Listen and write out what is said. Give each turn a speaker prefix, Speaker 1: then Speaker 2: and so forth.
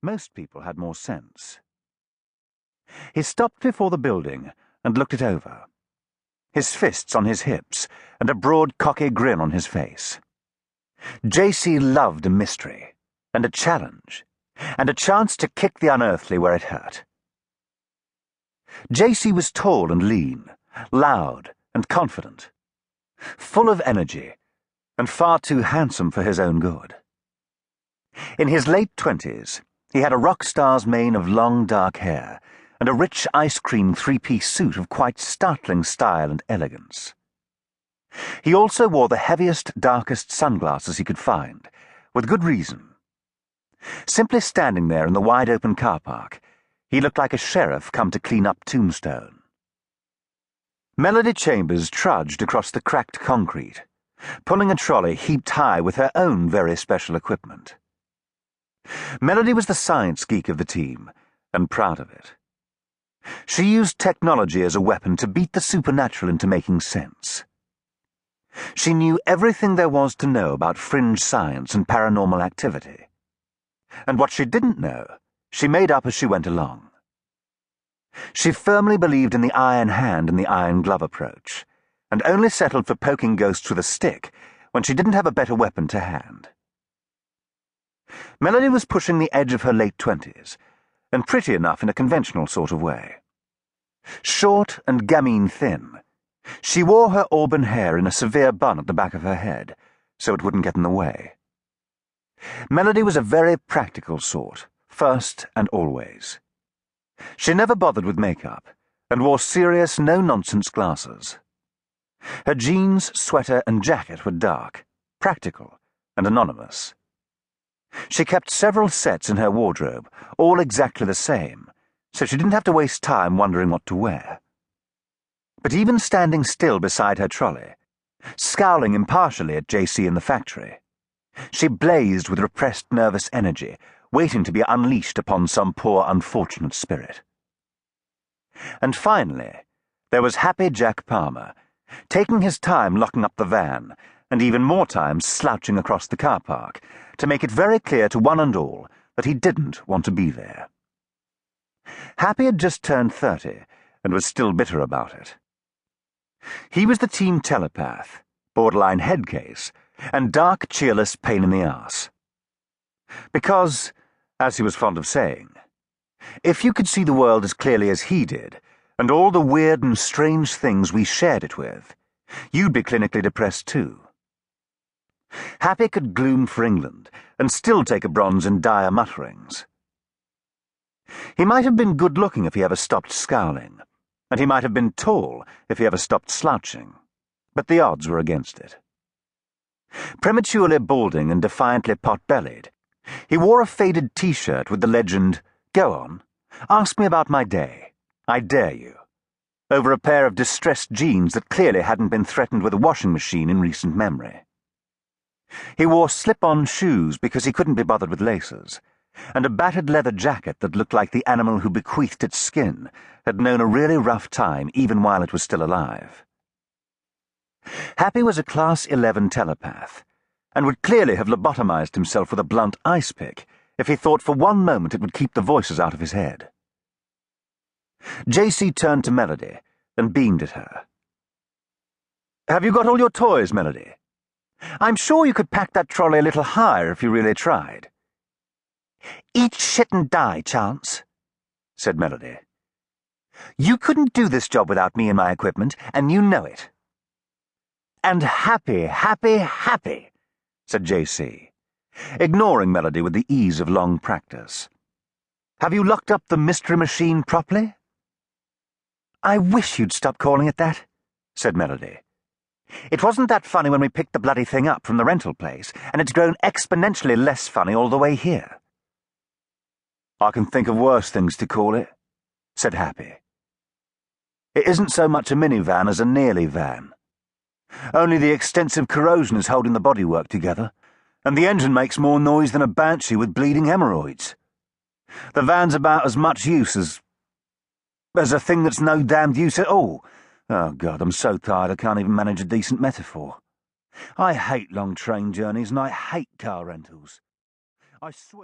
Speaker 1: Most people had more sense. He stopped before the building and looked it over, his fists on his hips and a broad, cocky grin on his face. JC loved a mystery and a challenge and a chance to kick the unearthly where it hurt. JC was tall and lean, loud and confident, full of energy and far too handsome for his own good. In his late 20s, he had a rock star's mane of long dark hair and a rich ice cream three-piece suit of quite startling style and elegance. He also wore the heaviest, darkest sunglasses he could find, with good reason. Simply standing there in the wide-open car park, he looked like a sheriff come to clean up Tombstone. Melody Chambers trudged across the cracked concrete, pulling a trolley heaped high with her own very special equipment. Melody was the science geek of the team, and proud of it. She used technology as a weapon to beat the supernatural into making sense. She knew everything there was to know about fringe science and paranormal activity. And what she didn't know, she made up as she went along. She firmly believed in the iron hand and the iron glove approach, and only settled for poking ghosts with a stick when she didn't have a better weapon to hand. Melody was pushing the edge of her late 20s, and pretty enough in a conventional sort of way. Short and gamine thin, she wore her auburn hair in a severe bun at the back of her head, so it wouldn't get in the way. Melody was a very practical sort, first and always. She never bothered with makeup, and wore serious, no-nonsense glasses. Her jeans, sweater, and jacket were dark, practical, and anonymous. She kept several sets in her wardrobe, all exactly the same, so she didn't have to waste time wondering what to wear. But even standing still beside her trolley, scowling impartially at JC in the factory, she blazed with repressed nervous energy, waiting to be unleashed upon some poor unfortunate spirit. And finally, there was happy Jack Palmer, taking his time locking up the van, and even more time slouching across the car park, to make it very clear to one and all that he didn't want to be there. Happy had just turned 30, and was still bitter about it. He was the team telepath, borderline head case, and dark, cheerless pain in the arse. Because, as he was fond of saying, if you could see the world as clearly as he did, and all the weird and strange things we shared it with, you'd be clinically depressed too. Happy could gloom for England, and still take a bronze in dire mutterings. He might have been good-looking if he ever stopped scowling, and he might have been tall if he ever stopped slouching, but the odds were against it. Prematurely balding and defiantly pot-bellied, he wore a faded T-shirt with the legend, "Go on, ask me about my day, I dare you," over a pair of distressed jeans that clearly hadn't been threatened with a washing machine in recent memory. He wore slip-on shoes because he couldn't be bothered with laces, and a battered leather jacket that looked like the animal who bequeathed its skin had known a really rough time even while it was still alive. Happy was a Class 11 telepath, and would clearly have lobotomized himself with a blunt ice pick if he thought for one moment it would keep the voices out of his head. JC turned to Melody and beamed at her. "Have you got all your toys, Melody? I'm sure you could pack that trolley a little higher if you really tried." "Eat shit and die, Chance," said Melody. "You couldn't do this job without me and my equipment, and you know it." "And happy, said JC, ignoring Melody with the ease of long practice. "Have you locked up the mystery machine properly?" "I wish you'd stop calling it that," said Melody. "It wasn't that funny when we picked the bloody thing up from the rental place, and it's grown exponentially less funny all the way here." "I can think of worse things to call it," said Happy. "It isn't so much a minivan as a nearly van. Only the extensive corrosion is holding the bodywork together, and the engine makes more noise than a banshee with bleeding hemorrhoids. The van's about as much use as a thing that's no damned use at all. Oh, God, I'm so tired I can't even manage a decent metaphor. I hate long train journeys and I hate car rentals. I swear..."